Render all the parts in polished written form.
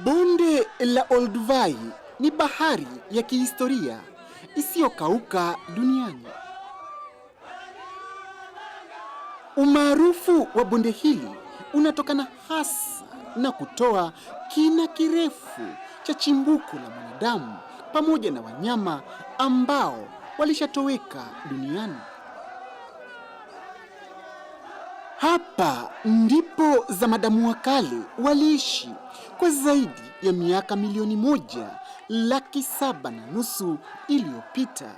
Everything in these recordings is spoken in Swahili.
Bonde la Olduvai ni bahari ya kihistoria isiyokauka duniani. Umaarufu wa bonde hili unatokana hasa na kutoa kina kirefu cha chimbuko la mwanadamu pamoja na wanyama ambao walishatoweka duniani. Hapa ndipo zamadamu wa kale waliishi kwa zaidi ya miaka 1,750,000 iliyopita.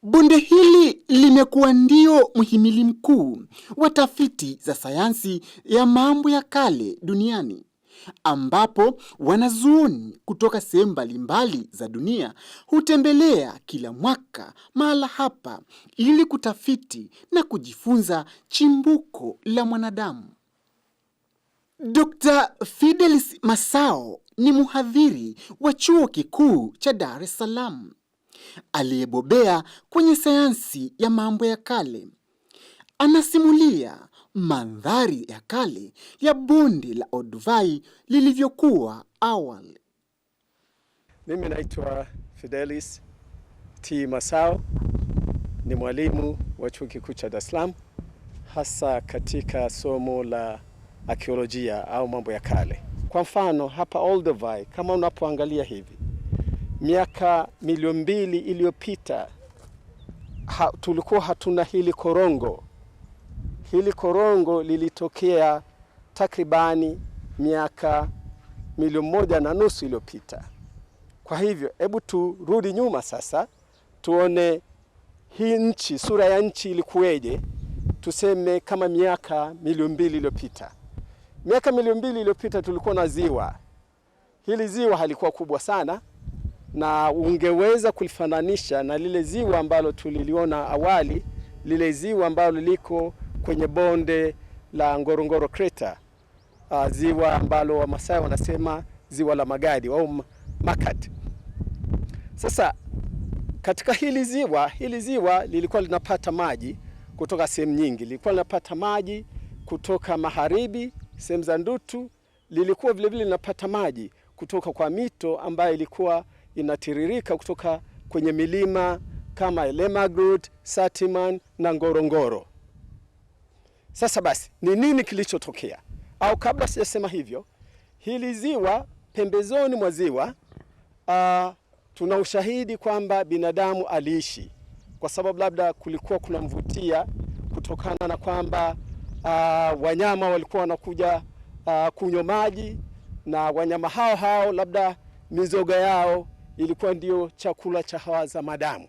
Bonde hili limekuwa ndio muhimili mkuu wa tafiti za sayansi ya mambo ya kale duniani, ambapo wanazuoni kutoka sehemu mbalimbali za dunia hutembelea kila mwaka mahala hapa ili kutafiti na kujifunza chimbuko la mwanadamu. Dr. Fidelis Masao ni mhadhiri wa Chuo Kikuu cha Dar es Salaam aliyebobea kwenye sayansi ya mambo ya kale. Anasimulia mandhari ya kale ya bonde la Olduvai lilivyokuwa awali. Mimi naitwa Fidelis T. Masao, ni mwalimu wa Chuo Kikuu cha Dar es Salaam, hasa katika somo la arkeolojia au mambo ya kale. Kwa mfano hapa Olduvai, kama unapoangalia hivi, miaka 2,000,000 iliyopita tulikuwa hatuna hili korongo. Hili korongo lilitokea takribani miaka 1,500,000 iliyopita. Kwa hivyo, hebu turudi nyuma sasa, tuone hii nchi, sura ya nchi ilikuweje, tuseme kama miaka 2,000,000 iliyopita. Miaka 2,000,000 iliyopita tulikuwa na ziwa. Hili ziwa halikuwa kubwa sana, na ungeweza kulifananisha na lile ziwa ambalo tuliliona awali, lile ziwa ambalo liko kwenye bonde la Ngorongoro Crater, ziwa ambalo Wamasai wanasema ziwa la Magadi au Makat. Sasa katika hili ziwa lilikuwa linapata maji kutoka sehemu nyingi. Lilikuwa linapata maji kutoka magharibi, sehemu za Ndutu. Lilikuwa vile vile linapata maji kutoka kwa mito ambayo ilikuwa inatiririka kutoka kwenye milima kama Elemagrud, Satiman na Ngorongoro. Sasa basi, ni nini kilichotokea? Au kabla sijasema hivyo, hili ziwa, pembezoni mwa ziwa, tuna ushahidi kwamba binadamu aliishi, kwa sababu labda kulikuwa kuna mvutia kutokana na kwamba wanyama walikuwa wanakuja kunywa maji, na wanyama hao labda mizoga yao ilikuwa ndio chakula cha hawa zamadamu.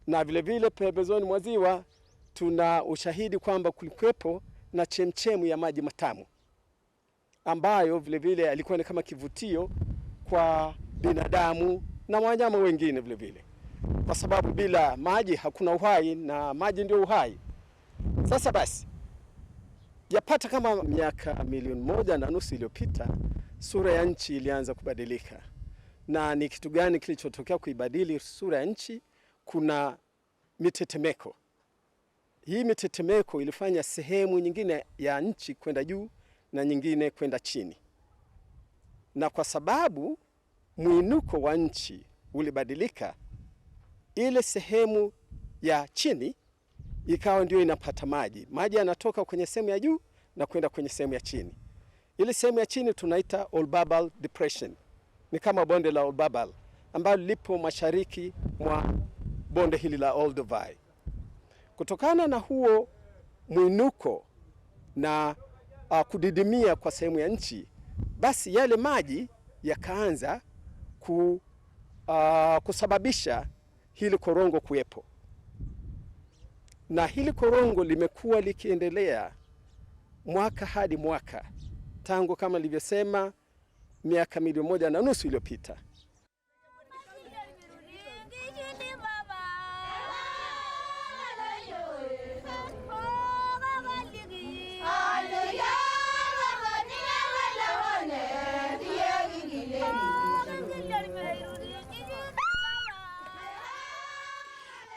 Na vile vile pembezoni mwa ziwa tuna ushahidi kwamba kulikuwepo na chemchemu ya maji matamu, ambayo vile vile alikuwa ni kama kivutio kwa binadamu na wanyama wengine vile vile, kwa sababu bila maji hakuna uhai na maji ndio uhai. Sasa basi, yapata kama miaka 1,500,000 iliyopita, sura ya nchi ilianza kubadilika. Na ni kitu gani kilichotokea kuibadili sura ya nchi? Kuna mitetemeko. Hii mitetemeko ilifanya sehemu nyingine ya nchi kwenda juu na nyingine kwenda chini. Na kwa sababu mwinuko wa nchi ulibadilika, ile sehemu ya chini ikawa ndio inapata maji. Maji yanatoka kwenye sehemu ya juu na kwenda kwenye sehemu ya chini. Ile sehemu ya chini tunaita Oldbabal Depression. Ni kama bonde la Oldbabal ambalo lipo mashariki mwa bonde hili la Olduvai. Kutokana na huo mwinuko na kudidimia kwa sehemu ya nchi, basi yale maji yakaanza kusababisha hili korongo kuwepo. Na hili korongo limekuwa likiendelea mwaka hadi mwaka, tangu kama nilivyosema miaka 1,500,000 iliyopita.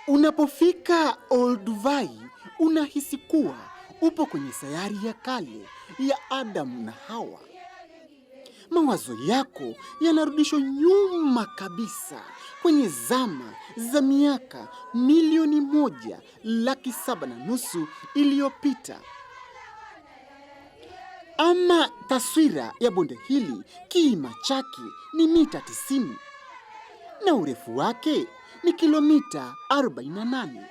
Unapofika Olduvai, unahisi kuwa upo kwenye sayari ya kale ya Adamu na Hawa. Mawazo yako yanarudishwa nyuma kabisa kwenye zama za miaka 1,700,000 iliyopita. Ama taswira ya bonde hili, kima chake ni mita 90 na urefu wake ni kilomita 48.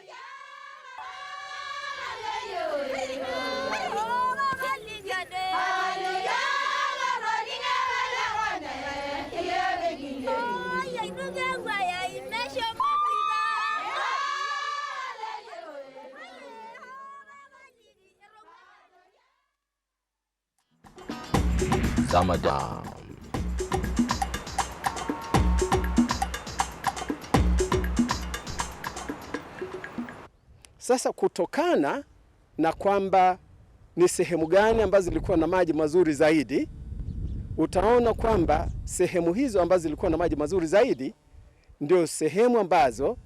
Ramadan. Sasa kutokana na kwamba ni sehemu gani ambazo zilikuwa na maji mazuri zaidi, utaona kwamba sehemu hizo ambazo zilikuwa na maji mazuri zaidi ndio sehemu ambazo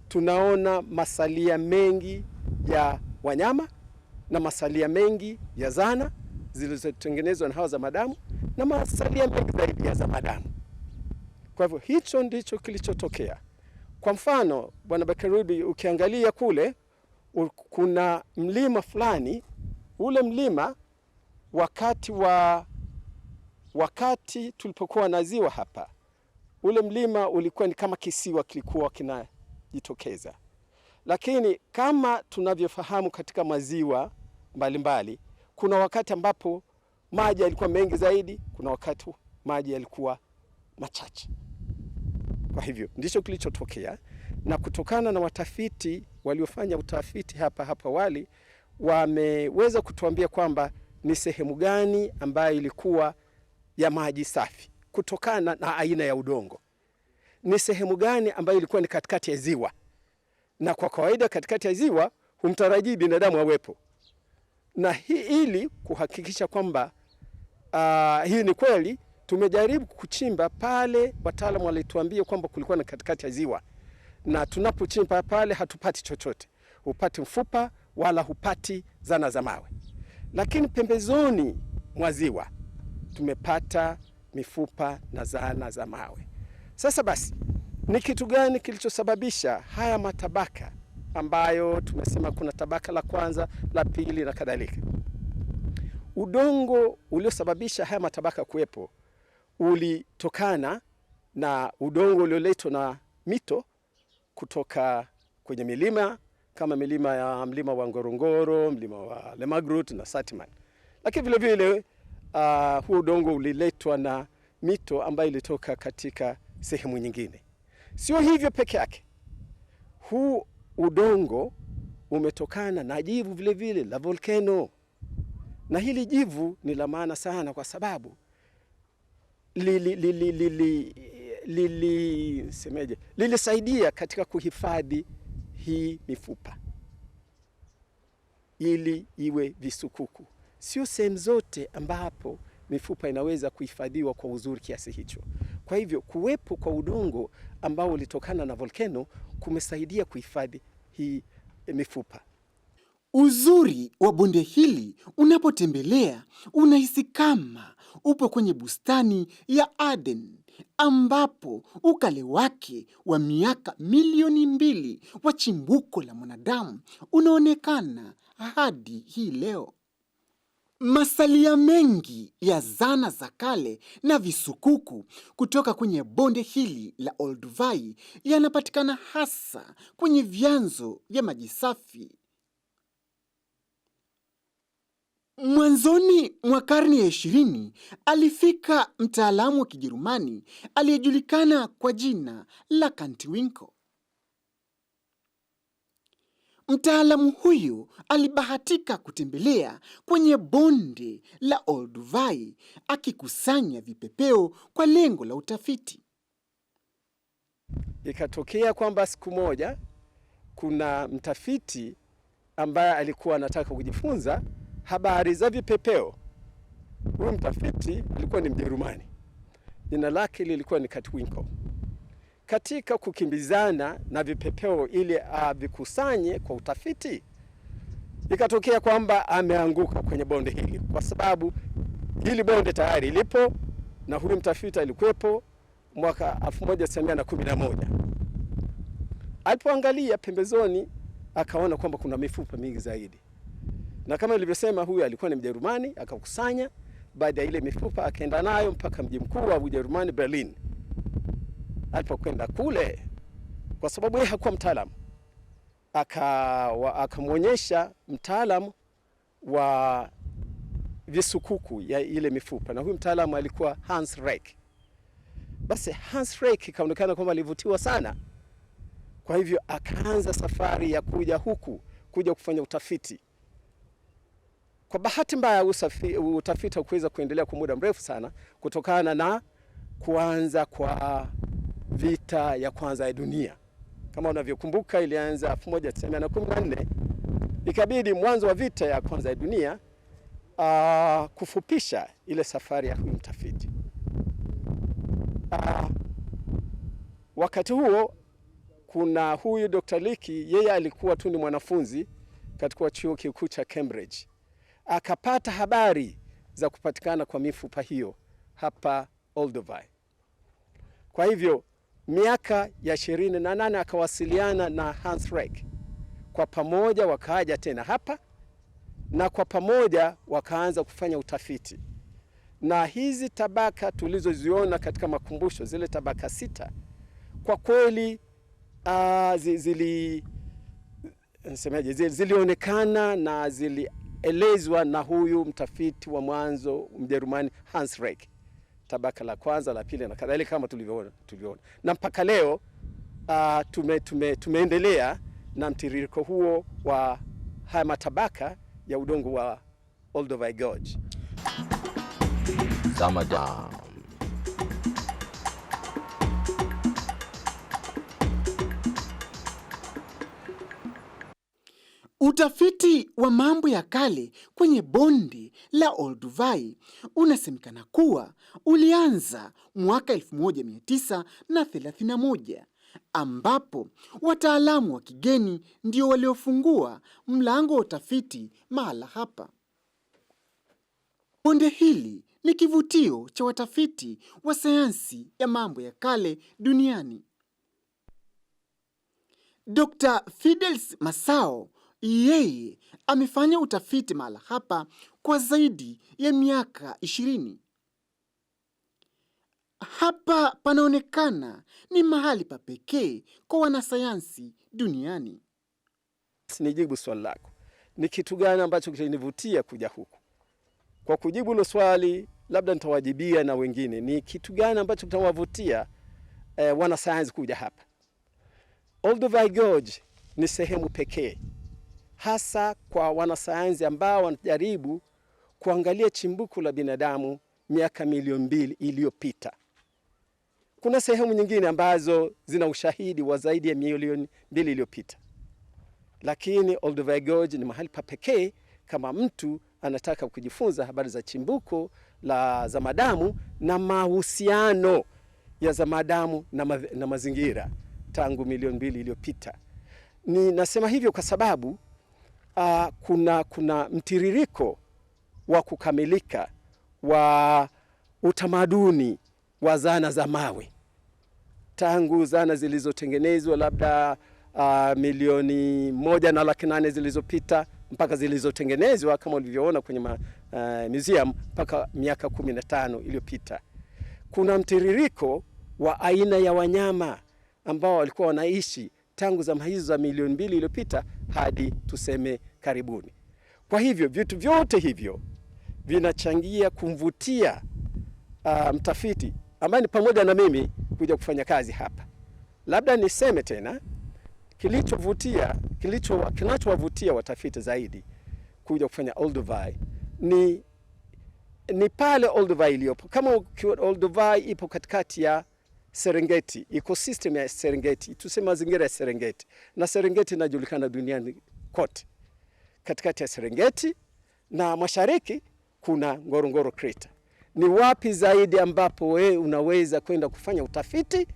tunaona masalia mengi ya wanyama na masalia mengi ya zana zilizotengenezwa na hawa za madamu na masalia mengi zaidi ya za madamu. Kwa hivyo hicho ndicho kilichotokea. Kwa mfano, Bwana Bakarudi, ukiangalia kule kuna mlima fulani, ule mlima wakati tulipokuwa na ziwa hapa, ule mlima ulikuwa ni kama kisiwa kilikuwa kinajitokeza. Lakini kama tunavyofahamu katika maziwa mbalimbali, kuna wakati ambapo maji yalikuwa mengi zaidi, kuna wakati maji yalikuwa machache. Kwa hivyo ndicho kilichotokea, na kutokana na watafiti waliofanya utafiti hapa awali, wameweza kutuambia kwamba ni sehemu gani ambayo ilikuwa ya maji safi kutokana na aina ya udongo. Ni sehemu gani ambayo ilikuwa ni katikati ya ziwa, na kwa kawaida katikati ya ziwa humtarajii binadamu awepo. Na ili kuhakikisha kwamba hii ni kweli, tumejaribu kuchimba pale. Wataalamu walituambia kwamba kulikuwa na katikati ya ziwa, na tunapochimba pale hatupati chochote, hupati mfupa wala hupati zana za mawe. Lakini pembezoni mwa ziwa tumepata mifupa na zana za mawe. Sasa basi, ni kitu gani kilichosababisha haya matabaka ambayo tumesema kuna tabaka la kwanza, la pili na kadhalika? Udongo uliosababisha haya matabaka kuwepo ulitokana na udongo ulioletwa na mito kutoka kwenye milima, kama mlima wa Ngorongoro, mlima wa Lemagrut na Satiman. Lakini vile vile huu udongo uliletwa na mito ambayo ilitoka katika sehemu nyingine. Sio hivyo peke yake, huu udongo umetokana na jivu vile vile la volcano. Na hili jivu ni la maana sana kwa sababu lilisaidia katika kuhifadhi hii mifupa ili iwe visukuku. Sio sehemu zote ambapo mifupa inaweza kuhifadhiwa kwa uzuri kiasi hicho. Kwa hivyo kuwepo kwa udongo ambao ulitokana na volcano kumesaidia kuhifadhi hii mifupa. Uzuri wa bonde hili, unapotembelea unahisi kama upo kwenye bustani ya Aden, ambapo ukale wake wa miaka 2,000,000 wa chimbuko la mwanadamu unaonekana hadi hii leo. Masalia mengi ya zana za kale na visukuku kutoka kwenye bonde hili la Olduvai yanapatikana hasa kwenye vyanzo vya maji safi. Mwanzoni mwa karne ya 20 alifika mtaalamu wa Kijerumani aliyejulikana kwa jina la Cantwinkel. Mtaalamu huyu alibahatika kutembelea kwenye bonde la Olduvai akikusanya vipepeo kwa lengo la utafiti. Ikatokea kwamba siku moja kuna mtafiti ambaye alikuwa anataka kujifunza habari za vipepeo. Huyu mtafiti alikuwa ni Mjerumani. Jina lake lilikuwa ni Cantwinkel. Katika kukimbizana na vipepeo ili avikusanye kwa utafiti, ikatokea kwamba ameanguka kwenye bonde hili, kwa sababu hili bonde tayari lipo na huyu mtafiti alikuwepo mwaka 1911. Alipoangalia pembezoni akaona kwamba kuna mifupa mingi zaidi, na kama nilivyosema, huyu alikuwa ni Mjerumani. Akakusanya baada ya ile mifupa akaenda nayo mpaka mji mkuu wa Ujerumani, Berlin. Alipokwenda kule, kwa sababu yeye hakuwa mtaalamu, akamwonyesha mtaalamu wa visukuku ya ile mifupa, na huyu mtaalamu alikuwa Hans Reich. Basi Hans Reich ikaonekana kwamba alivutiwa sana, kwa hivyo akaanza safari ya kuja huku kuja kufanya utafiti. Kwa bahati mbaya utafiti haukuweza kuendelea kwa muda mrefu sana kutokana na kuanza kwa vita ya kwanza ya dunia. Kama unavyokumbuka, ilianza 1914. Ikabidi mwanzo wa vita ya kwanza ya dunia kufupisha ile safari ya huyu mtafiti. Wakati huo kuna huyu Dr. Leakey, yeye alikuwa tu ni mwanafunzi katika chuo kikuu cha Cambridge. Akapata habari za kupatikana kwa mifupa hiyo hapa Olduvai. Kwa hivyo miaka ya 28 akawasiliana na Hans Reich. Kwa pamoja wakaja tena hapa na kwa pamoja wakaanza kufanya utafiti. Na hizi tabaka tulizoziona katika makumbusho, zile tabaka 6, kwa kweli zilionekana na zilielezwa na huyu mtafiti wa mwanzo Mjerumani Hans Reich. Tabaka la kwanza, la pili na kadhalika, kama tulivyoona. Na mpaka leo tumeendelea na mtiririko huo wa haya matabaka ya udongo wa Olduvai Gorge. Zamadam. Utafiti wa mambo ya kale kwenye bonde la Olduvai unasemekana kuwa ulianza mwaka 1931 ambapo wataalamu wa kigeni ndio waliofungua mlango wa utafiti mahala hapa. Bonde hili ni kivutio cha watafiti wa sayansi ya mambo ya kale duniani. Dr. Fidelis Masao yeye amefanya utafiti mahala hapa kwa zaidi ya miaka 20. Hapa panaonekana ni mahali pa pekee kwa wanasayansi duniani. Nijibu swali lako, ni kitu gani ambacho kilinivutia kuja huku? Kwa kujibu hilo swali, labda nitawajibia na wengine, ni kitu gani ambacho kitawavutia wanasayansi kuja hapa. Olduvai Gorge ni sehemu pekee hasa kwa wanasayansi ambao wanajaribu kuangalia chimbuko la binadamu miaka 2,000,000 iliyopita. Kuna sehemu nyingine ambazo zina ushahidi wa zaidi ya 2,000,000 iliyopita, lakini Olduvai Gorge ni mahali pa pekee kama mtu anataka kujifunza habari za chimbuko la zamadamu na mahusiano ya zamadamu na mazingira tangu 2,000,000 iliyopita. Nasema hivyo kwa sababu kuna mtiririko wa kukamilika wa utamaduni wa zana za mawe, tangu zana zilizotengenezwa labda 1,800,000 zilizopita mpaka zilizotengenezwa kama ulivyoona kwenye museum mpaka miaka 15 iliyopita. Kuna mtiririko wa aina ya wanyama ambao walikuwa wanaishi tangu zama hizo za 2,000,000 iliyopita hadi tuseme karibuni. Kwa hivyo vitu vyote hivyo vinachangia kumvutia mtafiti ambaye ni pamoja na mimi kuja kufanya kazi hapa. Labda niseme tena kinachowavutia watafiti zaidi kuja kufanya Olduvai ni pale Olduvai iliyopo. Kama Olduvai ipo katikati ya Serengeti, ecosystem ya Serengeti, tuseme mazingira ya Serengeti, na Serengeti inajulikana duniani kote. Katikati ya Serengeti na mashariki kuna Ngorongoro Crater. Ni wapi zaidi ambapo wewe unaweza kwenda kufanya utafiti,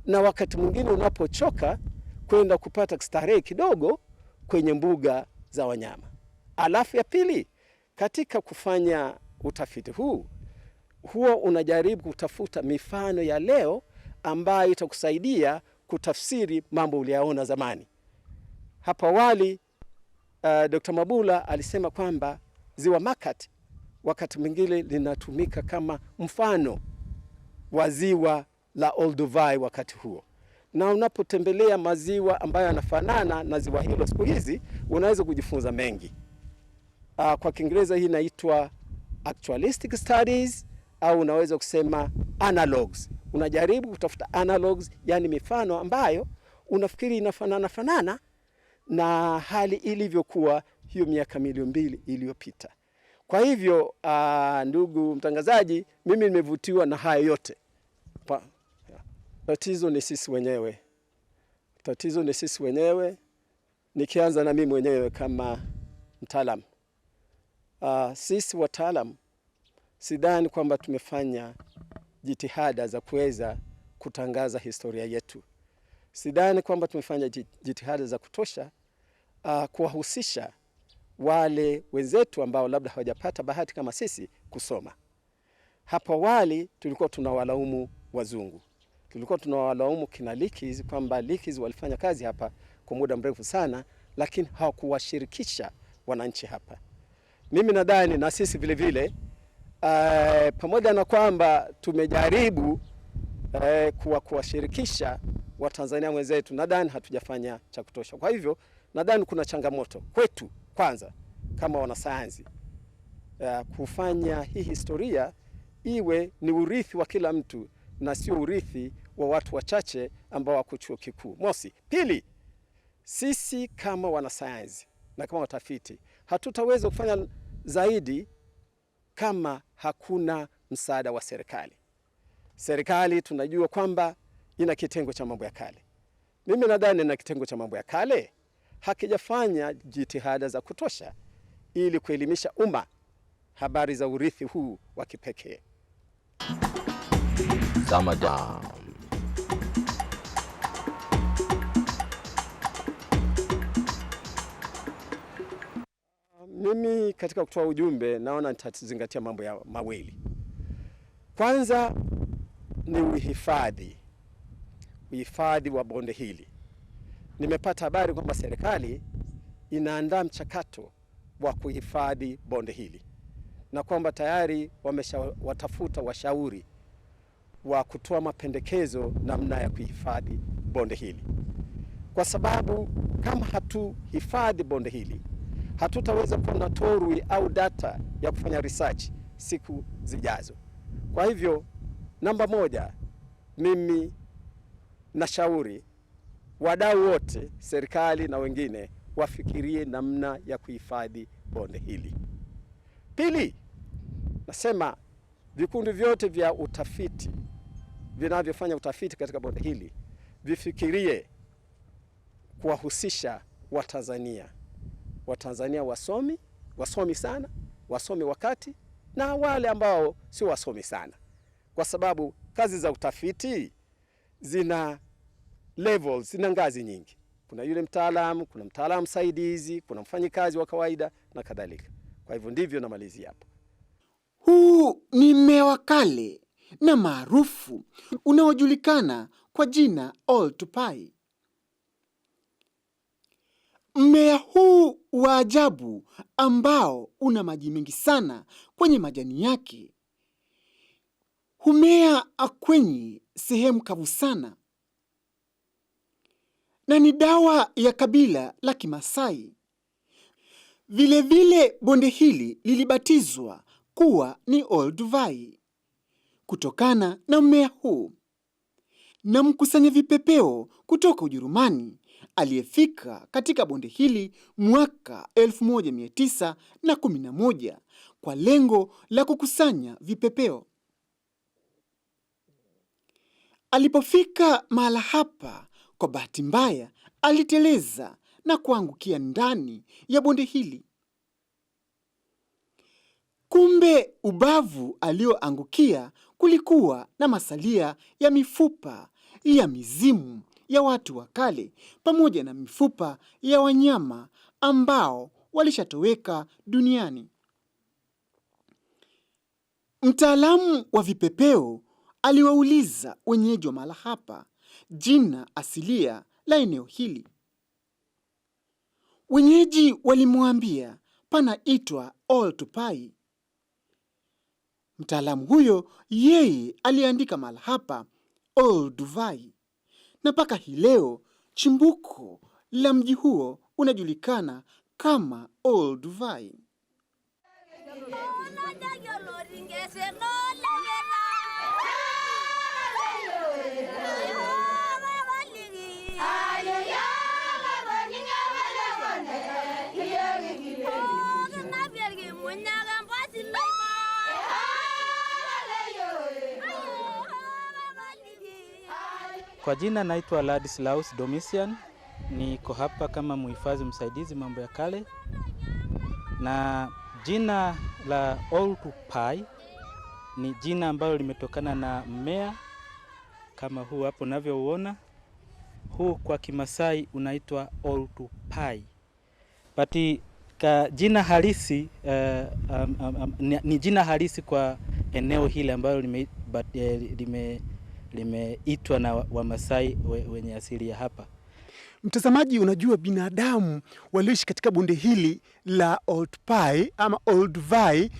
na wakati mwingine unapochoka kwenda kupata starehe kidogo kwenye mbuga za wanyama. Alafu ya pili, katika kufanya utafiti huo unajaribu kutafuta mifano ya leo ambayo itakusaidia kutafsiri mambo uliyaona zamani. Hapa awali Dr. Mabula alisema kwamba ziwa Makati wakati mwingine linatumika kama mfano wa ziwa la Olduvai wakati huo. Na unapotembelea maziwa ambayo yanafanana na ziwa hilo siku hizi, unaweza kujifunza mengi. Kwa Kiingereza hii inaitwa actualistic studies, au unaweza kusema analogs. Unajaribu kutafuta analogs, yani mifano ambayo unafikiri inafanana na hali ilivyokuwa hiyo miaka 2,000,000 iliyopita. Kwa hivyo ndugu mtangazaji, mimi nimevutiwa na haya yote. Tatizo ni sisi wenyewe. Nikianza na mimi mwenyewe kama mtaalamu. Sisi wataalamu sidhani kwamba tumefanya jitihada za kuweza kutangaza historia yetu. Sidhani kwamba tumefanya jitihada za kutosha kuwahusisha wale wenzetu ambao labda hawajapata bahati kama sisi kusoma. Hapo awali tulikuwa tunawalaumu wazungu. Tulikuwa tunawalaumu kina Leakey kwamba Leakey walifanya kazi hapa kwa muda mrefu sana, lakini hawakuwashirikisha wananchi hapa. Mimi nadhani na sisi vile vile pamoja na kwamba tumejaribu kuwashirikisha Watanzania wenzetu, nadhani hatujafanya cha kutosha. Kwa hivyo nadhani kuna changamoto kwetu kwanza kama wanasayansi kufanya hii historia iwe ni urithi wa kila mtu na sio urithi wa watu wachache ambao wako chuo kikuu. Mosi. Pili, sisi kama wanasayansi na kama watafiti hatutaweza kufanya zaidi kama hakuna msaada wa serikali. Serikali tunajua kwamba ina kitengo cha mambo ya kale. Mimi nadhani na kitengo cha mambo ya kale hakijafanya jitihada za kutosha ili kuelimisha umma habari za urithi huu wa kipekee. Ramadan. Mimi katika kutoa ujumbe naona nitazingatia mambo ya mawili. Kwanza ni uhifadhi wa bonde hili. Nimepata habari kwamba serikali inaandaa mchakato wa kuhifadhi bonde hili na kwamba tayari wameshawatafuta washauri wa kutoa mapendekezo namna ya kuhifadhi bonde hili. Kwa sababu kama hatuhifadhi bonde hili, hatutaweza kuwa na torui au data ya kufanya research siku zijazo. Kwa hivyo, namba moja, mimi nashauri wadau wote, serikali na wengine, wafikirie namna ya kuhifadhi bonde hili. Pili, nasema vikundi vyote vya utafiti vinavyofanya utafiti katika bonde hili vifikirie kuwahusisha Watanzania wasomi sana, wasomi wakati na wale ambao sio wasomi sana. Kwa sababu kazi za utafiti zina levels, zina ngazi nyingi. Kuna yule mtaalamu, kuna mtaalamu msaidizi, kuna mfanyikazi wa kawaida na kadhalika. Kwa hivyo ndivyo namalizia hapo. Huu ni mmea wa kale na maarufu unaojulikana kwa jina Old Tupai. Mmea huu wa ajabu ambao una maji mengi sana kwenye majani yake humea kwenye sehemu kavu sana na ni dawa ya kabila la Kimasai. Vilevile bonde hili lilibatizwa kuwa ni Olduvai kutokana na mmea huu. Na mkusanya vipepeo kutoka Ujerumani aliyefika katika bonde hili mwaka 1911 kwa lengo la kukusanya vipepeo. Alipofika mahala hapa, kwa bahati mbaya aliteleza na kuangukia ndani ya bonde hili. Kumbe ubavu alioangukia kulikuwa na masalia ya mifupa ya mizimu ya watu wa kale pamoja na mifupa ya wanyama ambao walishatoweka duniani. Mtaalamu wa vipepeo aliwauliza wenyeji wa mahala hapa jina asilia la eneo hili. Wenyeji walimwambia panaitwa Oltupai. Mtaalamu huyo yeye aliandika mahala hapa Olduvai, na mpaka hii leo chimbuko la mji huo unajulikana kama Olduvai. Kwa jina naitwa Ladislaus Domitian, niko hapa kama muhifadhi msaidizi mambo ya kale, na jina la Oltupai ni jina ambalo limetokana na mmea kama huu hapo unavyouona. Huu kwa Kimasai unaitwa Oltupai. But jina halisi ni jina halisi kwa eneo hili ambalo limeitwa na Wamasai wenye asili ya hapa. Mtazamaji, unajua binadamu walioishi katika bonde hili la Oltupai ama Olduvai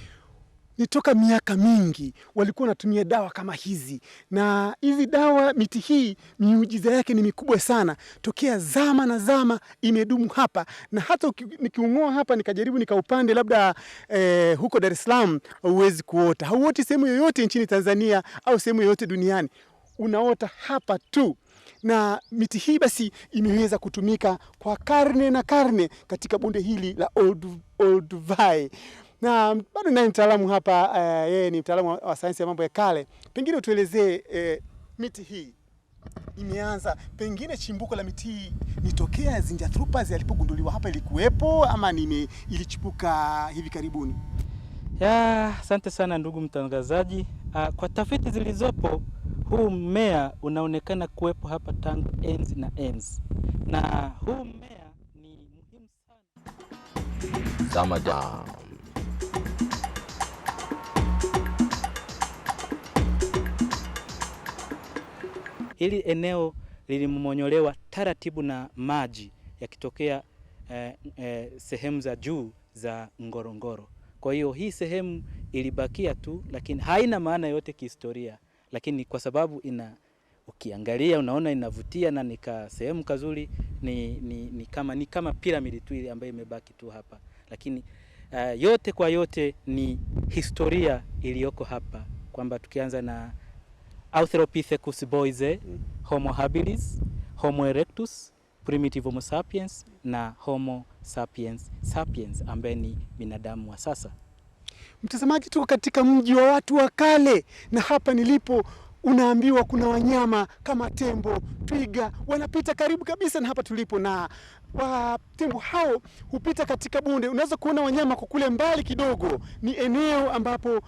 ni toka miaka mingi walikuwa wanatumia dawa kama hizi, na hizi dawa, miti hii miujiza yake ni mikubwa sana. Tokea zama na zama imedumu hapa, na hata nikiung'oa hapa nikajaribu nikaupande labda huko Dar es Salaam, huwezi kuota. Hauoti sehemu yoyote nchini Tanzania au sehemu yoyote duniani, unaota hapa tu. Na miti hii basi imeweza kutumika kwa karne na karne katika bonde hili la Olduvai. Na bado naye mtaalamu hapa, yeye ni mtaalamu wa sayansi ya mambo ya kale. Pengine utuelezee miti hii imeanza, pengine chimbuko la miti hii nitokea Zinjanthropus alipogunduliwa hapa ilikuwepo ama ilichipuka hivi karibuni? Asante sana ndugu mtangazaji. Kwa tafiti zilizopo, huu mmea unaonekana kuwepo hapa tangu enzi na enzi, na huu mmea ni muhimu sana. Zamadan. Hili eneo lilimonyolewa taratibu na maji yakitokea sehemu za juu za Ngorongoro. Kwa hiyo hii sehemu ilibakia tu, lakini haina maana yote kihistoria, lakini kwa sababu ukiangalia unaona inavutia na nika sehemu kazuri, ni kama piramidi tu ile ambayo imebaki tu hapa, lakini yote kwa yote ni historia iliyoko hapa, kwamba tukianza na Australopithecus boise, Homo habilis, Homo erectus, primitive Homo sapiens na Homo sapiens sapiens ambaye ni binadamu wa sasa. Mtazamaji, tuko katika mji wa watu wa kale, na hapa nilipo unaambiwa kuna wanyama kama tembo, twiga wanapita karibu kabisa na hapa tulipo, na tembo hao hupita katika bonde. Unaweza kuona wanyama kwa kule mbali kidogo, ni eneo ambapo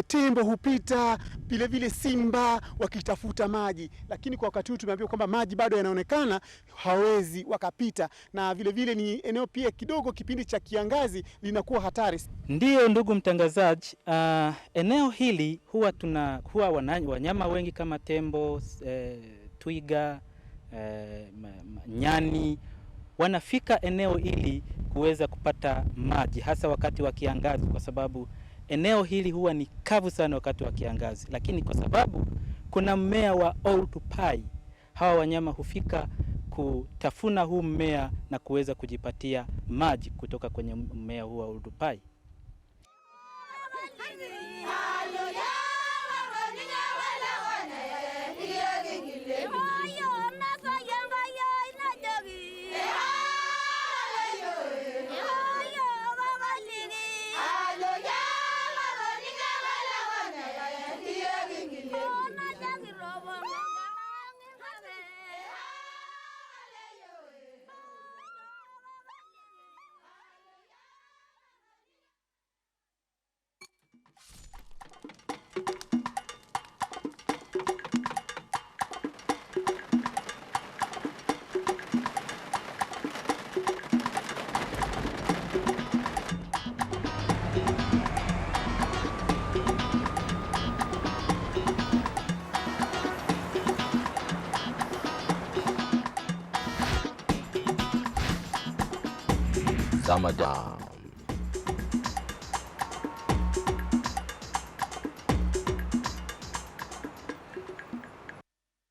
tembo hupita, vile vile simba wakitafuta maji, lakini kwa wakati huu tumeambiwa kwamba maji bado yanaonekana, hawezi wakapita, na vile vile ni eneo pia kidogo kipindi cha kiangazi linakuwa hatari. Ndiyo ndugu mtangazaji, eneo hili huwa wanyama wengi kama tembo, twiga, nyani wanafika eneo hili kuweza kupata maji, hasa wakati wa kiangazi, kwa sababu eneo hili huwa ni kavu sana wakati wa kiangazi. Lakini kwa sababu kuna mmea wa Oltupai, hawa wanyama hufika kutafuna huu mmea na kuweza kujipatia maji kutoka kwenye mmea huu wa Oltupai. sama da